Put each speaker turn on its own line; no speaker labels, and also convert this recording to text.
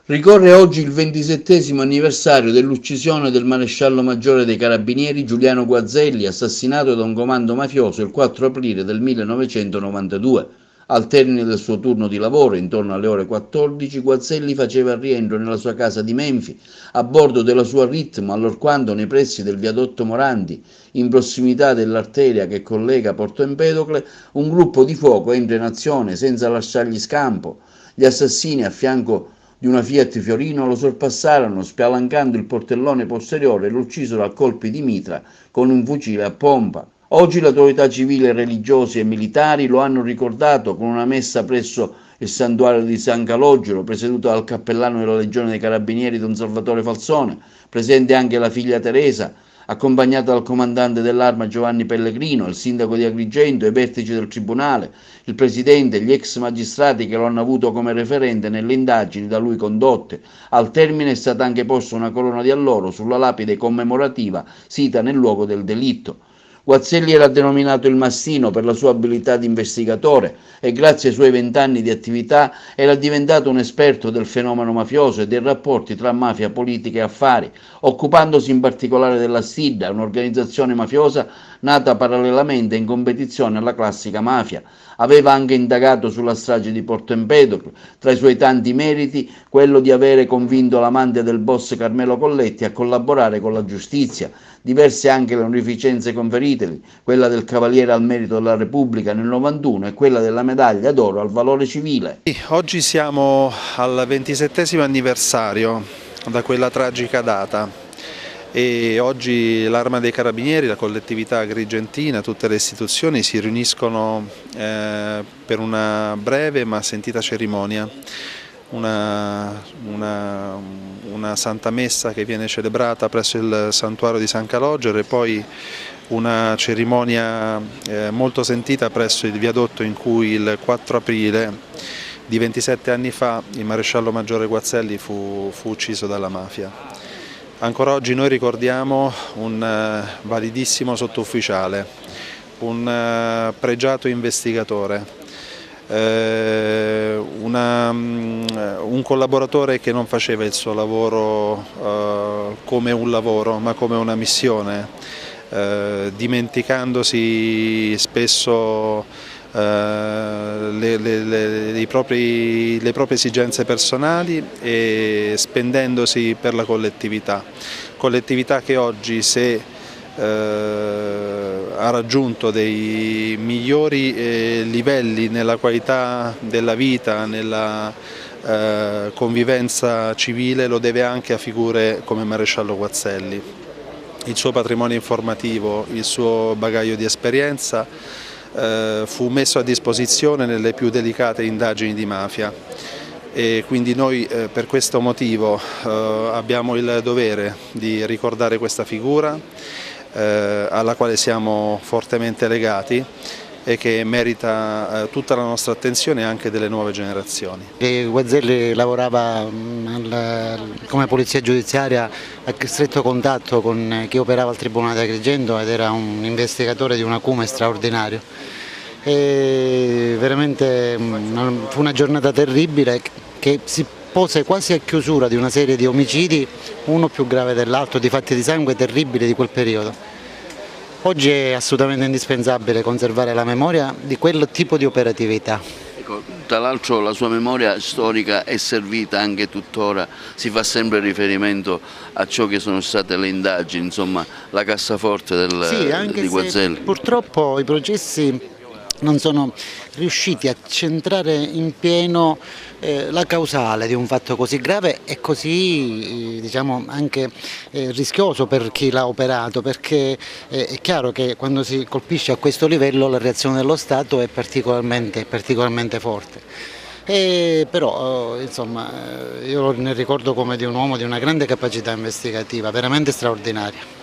Ricorre oggi il 27° anniversario dell'uccisione del maresciallo maggiore dei Carabinieri Giuliano Guazelli, assassinato da un comando mafioso il 4 aprile del 1992. Al termine del suo turno di lavoro, intorno alle ore 14, Guazelli faceva il rientro nella sua casa di Menfi, a bordo della sua Ritmo, allorquando nei pressi del viadotto Morandi, in prossimità dell'arteria che collega Porto Empedocle, un gruppo di fuoco entra in azione senza lasciargli scampo. Gli assassini, a fianco di una Fiat Fiorino, lo sorpassarono spalancando il portellone posteriore e lo uccisero a colpi di mitra con un fucile a pompa. Oggi le autorità civili, religiose e militari lo hanno ricordato con una messa presso il santuario di San Calogero, presieduto dal cappellano della Legione dei Carabinieri Don Salvatore Falsone, presente anche la figlia Teresa, accompagnata dal comandante dell'Arma Giovanni Pellegrino, il sindaco di Agrigento, i vertici del tribunale, il presidente, gli ex magistrati che lo hanno avuto come referente nelle indagini da lui condotte. Al termine è stata anche posta una corona di alloro sulla lapide commemorativa sita nel luogo del delitto. Guazelli era denominato il Mastino per la sua abilità di investigatore e grazie ai suoi 20 anni di attività era diventato un esperto del fenomeno mafioso e dei rapporti tra mafia, politica e affari, occupandosi in particolare della SIDA, un'organizzazione mafiosa nata parallelamente in competizione alla classica mafia. Aveva anche indagato sulla strage di Porto Empedocle, tra i suoi tanti meriti quello di avere convinto l'amante del boss Carmelo Colletti a collaborare con la giustizia. Diverse anche le onorificenze conferiteli, quella del Cavaliere al Merito della Repubblica nel 91 e quella della Medaglia d'Oro al Valore Civile.
Oggi siamo al 27° anniversario da quella tragica data e oggi l'Arma dei Carabinieri, la collettività agrigentina, tutte le istituzioni si riuniscono per una breve ma sentita cerimonia. Una Santa Messa che viene celebrata presso il santuario di San Calogero e poi una cerimonia molto sentita presso il viadotto in cui il 4 aprile di 27 anni fa il maresciallo maggiore Guazelli fu ucciso dalla mafia. Ancora oggi noi ricordiamo un validissimo sottufficiale, un pregiato investigatore, un collaboratore che non faceva il suo lavoro come un lavoro ma come una missione, dimenticandosi spesso le proprie esigenze personali e spendendosi per la collettività che oggi, se ha raggiunto dei migliori livelli nella qualità della vita, nella convivenza civile, lo deve anche a figure come maresciallo Guazelli. Il suo patrimonio informativo, il suo bagaglio di esperienza fu messo a disposizione nelle più delicate indagini di mafia e quindi noi per questo motivo abbiamo il dovere di ricordare questa figura alla quale siamo fortemente legati e che merita tutta la nostra attenzione anche delle nuove generazioni.
Guazelli lavorava come polizia giudiziaria a stretto contatto con chi operava al Tribunale di Agrigento ed era un investigatore di un acume straordinario. E veramente fu una giornata terribile che si pose quasi a chiusura di una serie di omicidi, uno più grave dell'altro, di fatti di sangue terribili di quel periodo. Oggi è assolutamente indispensabile conservare la memoria di quel tipo di operatività.
Ecco, tra l'altro la sua memoria storica è servita anche tuttora, si fa sempre riferimento a ciò che sono state le indagini, insomma la cassaforte di Guazelli.
Se purtroppo i processi non sono riusciti a centrare in pieno la causale di un fatto così grave e così diciamo anche rischioso per chi l'ha operato, perché è chiaro che quando si colpisce a questo livello la reazione dello Stato è particolarmente forte. Però insomma io ne ricordo come di un uomo di una grande capacità investigativa, veramente straordinaria.